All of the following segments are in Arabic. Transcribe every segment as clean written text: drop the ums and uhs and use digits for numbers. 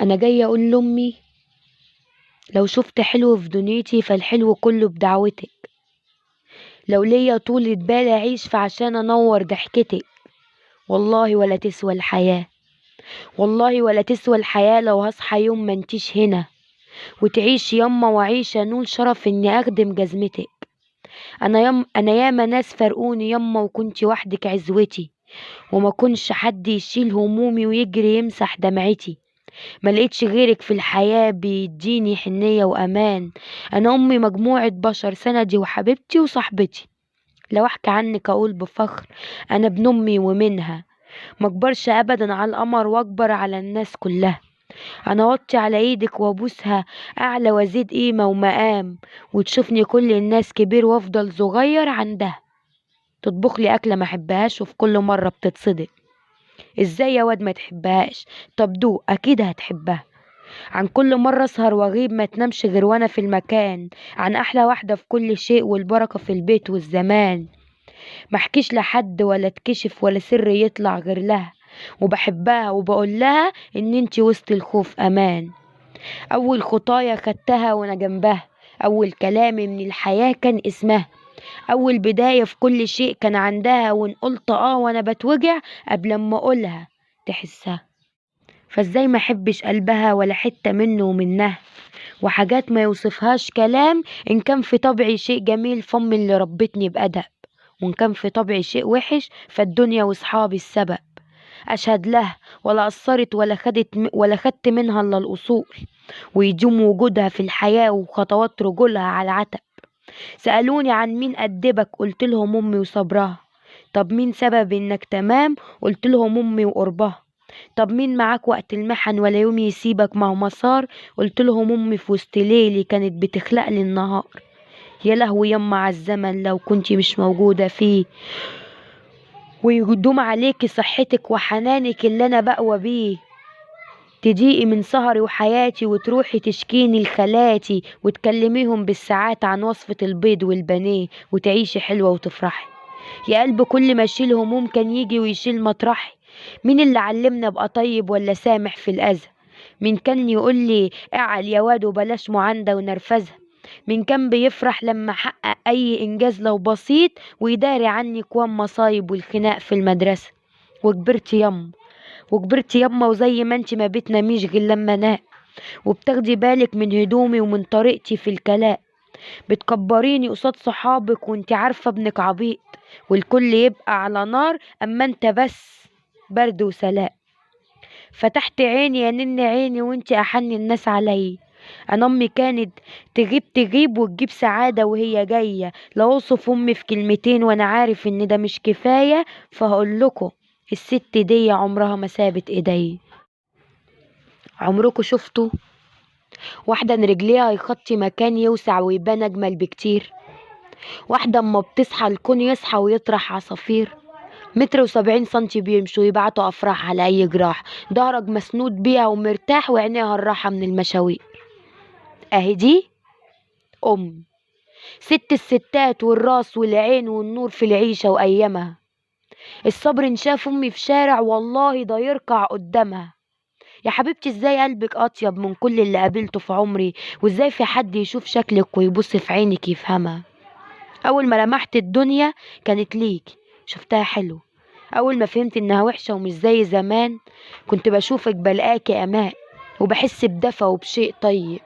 انا جايه اقول لامي لو شفت حلو في دنيتي فالحلو كله بدعوتك. لو ليا طولة بال اعيش فعشان انور ضحكتك. والله ولا تسوى الحياة. والله ولا تسوى الحياة لو هصحى يوم ما انتيش هنا وتعيش يما وعيش انول شرف اني اخدم جزمتك. انا ياما ناس فرقوني يما وكنتي وحدك عزوتي، وما كنش حد يشيل همومي ويجري يمسح دمعتي. ما لقيتش غيرك في الحياة بيديني حنية وأمان. أنا أمي مجموعة بشر، سندي وحبيبتي وصاحبتي. لو أحكي عنك أقول بفخر أنا ابن أمي ومنها. مكبرش أبدا على القمر وأكبر على الناس كلها. أنا وطي على إيدك وأبوسها أعلى وأزيد قيمة ومقام، وتشوفني كل الناس كبير وأفضل صغير عندها. تطبخلي أكلة ما أحبهاش وفي كل مرة بتتصدق. ازاي يا واد ما تحبهاش؟ طب دوق أكيد هتحبها. عن كل مرة أسهر وأغيب ما تنامش غير وأنا في المكان. عن أحلى واحدة في كل شيء والبركة في البيت والزمان. محكيش لحد ولا اتكشف ولا سر يطلع غير لها، وبحبها وبقول لها إن انتي وسط الخوف أمان. أول خطايا خدتها وأنا جنبها، أول كلامي من الحياة كان اسمها، أول بداية في كل شيء كان عندها، وإن قلت وأنا بتوجع قبل ما أقولها تحسها. فازاي ما احبش قلبها ولا حتة منه ومنها، وحاجات ما يوصفهاش كلام. ان كان في طبعي شيء جميل فامي اللي ربتني بأدب، وان كان في طبعي شيء وحش فالدنيا واصحابي السبب. اشهد لها ولا قصرت ولا خدت منها الا الاصول، ويدوم وجودها في الحياة وخطوات رجولها على العتب. سألوني عن مين أدبك قلت لهم أمي وصبرها. طب مين سبب إنك تمام قلت لهم أمي وقربها. طب مين معاك وقت المحن ولا يوم يسيبك مع مسار قلت لهم أمي في وسط ليلي كانت بتخلق لي النهار. يا لهوي يما على الزمن لو كنتي مش موجودة فيه، ويدوم عليكي صحتك وحنانك اللي أنا بقوى بيه. تضيقي من سهري وحياتي وتروحي تشكيني لخالاتي وتكلميهم بالساعات عن وصفة البيض والبانيه وتعيشي حلوة وتفرحي. يا قلب كل ما اشيل هموم كان يجي ويشيل مطرحي. مين اللي علمنا ابقى طيب ولا سامح في الأذى؟ مين كان يقول لي اعل يا واد وبلاش معاندة ونرفزة؟ مين كان بيفرح لما حقق اي انجاز لو بسيط ويداري عني كوام مصايب والخناق في المدرسة؟ وكبرت يما وكبرت يما وزي ما انت ما بتناميش غير لما انام، وبتاخدي بالك من هدومي ومن طريقتي في الكلام. بتكبريني قصاد صحابك وانت عارفة ابنك عبيط، والكل يبقى على نار اما انت بس برد وسلام. فتحت عيني يا نن عيني وانت احن الناس علي. انا امي كانت تغيب وتجيب سعادة وهي جاية. لو اوصف امي في كلمتين وانا عارف ان ده مش كفاية فهقول لكم الست دي عمرها ما سابت ايدي. عمركم شفتوا واحدة ان رجليها يخطي مكان يوسع ويبان اجمل بكتير؟ واحدة اما بتصحى الكون يصحى ويطرح عصافير. 1.70 متر بيمشوا يبعتوا افراح على اي جراح. ضهرك مسنود بيها ومرتاح وعينيها الراحة من المشاوير. اهي دي ام، ست الستات والراس والعين والنور في العيشة وايامها. الصبر ان شاف امي في شارع والله ده يركع قدامها. يا حبيبتي ازاي قلبك اطيب من كل اللي قابلته في عمري، وازاي في حد يشوف شكلك ويبص في عينك يفهمها. اول ما لمحت الدنيا كانت ليك، شفتها حلو. اول ما فهمت انها وحشة ومش زي زمان كنت بشوفك بلقاكي امان، وبحس بدفى وبشيء طيب.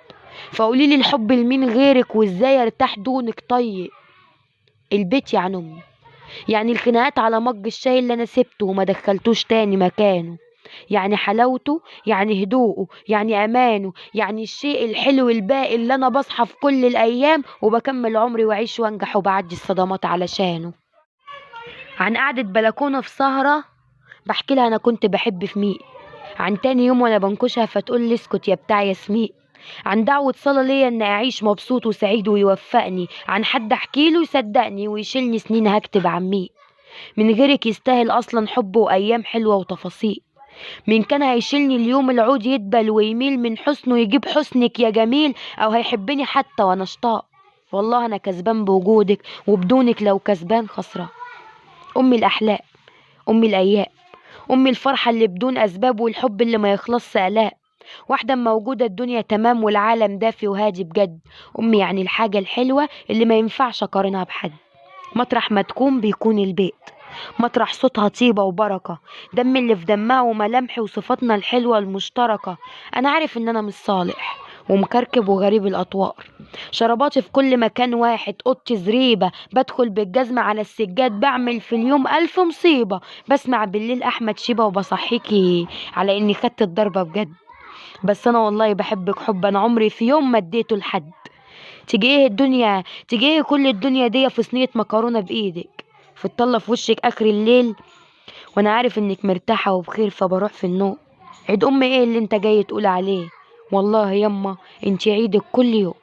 فقوليلي الحب لمين غيرك وازاي ارتاح دونك طيب. البيت يعني امي، يعني الخناقات على مج الشاي اللي انا سبته وما دخلتوش تاني مكانه، يعني حلاوته، يعني هدوءه، يعني امانه، يعني الشيء الحلو الباقي اللي انا بصحى في كل الايام وبكمل عمري واعيش وانجح وبعدي الصدمات علشانه. عن قعدة بلكونة في سهرة بحكي لها انا كنت بحب في مين. عن تاني يوم وانا بنكشها فتقول لي اسكت يا بتاع ياسمين. عن دعوة صلاة ليا ان اعيش مبسوط وسعيد ويوفقني. عن حد احكي له يصدقني ويشيلني سنين هكتب عن مين. من غيرك يستاهل اصلا حب وايام حلوة وتفاصيل. مين كان هيشيلني اليوم العود يدبل ويميل من حسنه يجيب حسنك يا جميل، او هيحبني حتى وانا اشتاق. والله انا كسبان بوجودك وبدونك لو كسبان خسران. امي الاحلام، امي الايام، امي الفرحة اللي بدون اسباب والحب اللي ما يخلصش الاء. واحدة موجودة الدنيا تمام والعالم دافي وهادي بجد. أمي يعني الحاجة الحلوة اللي ما ينفعش أقارنها بحد. مطرح ما تكون بيكون البيت، مطرح صوتها طيبة وبركة، دم اللي في دمها وملامحي وصفاتنا الحلوة المشتركة. أنا عارف إن أنا مش صالح ومكركب وغريب الأطوار، شرباتي في كل مكان واحد، أوضتي زريبة، بدخل بالجزمة على السجاد، بعمل في اليوم ألف مصيبة، بسمع بالليل أحمد شيبة وبصحيكي على إني خدت الضربة بجد. بس أنا والله بحبك حب أنا عمري في يوم ما اديته لحد. تيجي ايه الدنيا، تيجي ايه كل الدنيا دي في صينية مكرونة بإيدك، في الطلة في وشك آخر الليل، وانا عارف انك مرتاحة وبخير فبروح في النوم. عيد ايه اللي انت جاي تقول عليه؟ والله يما انت عيدك كل يوم.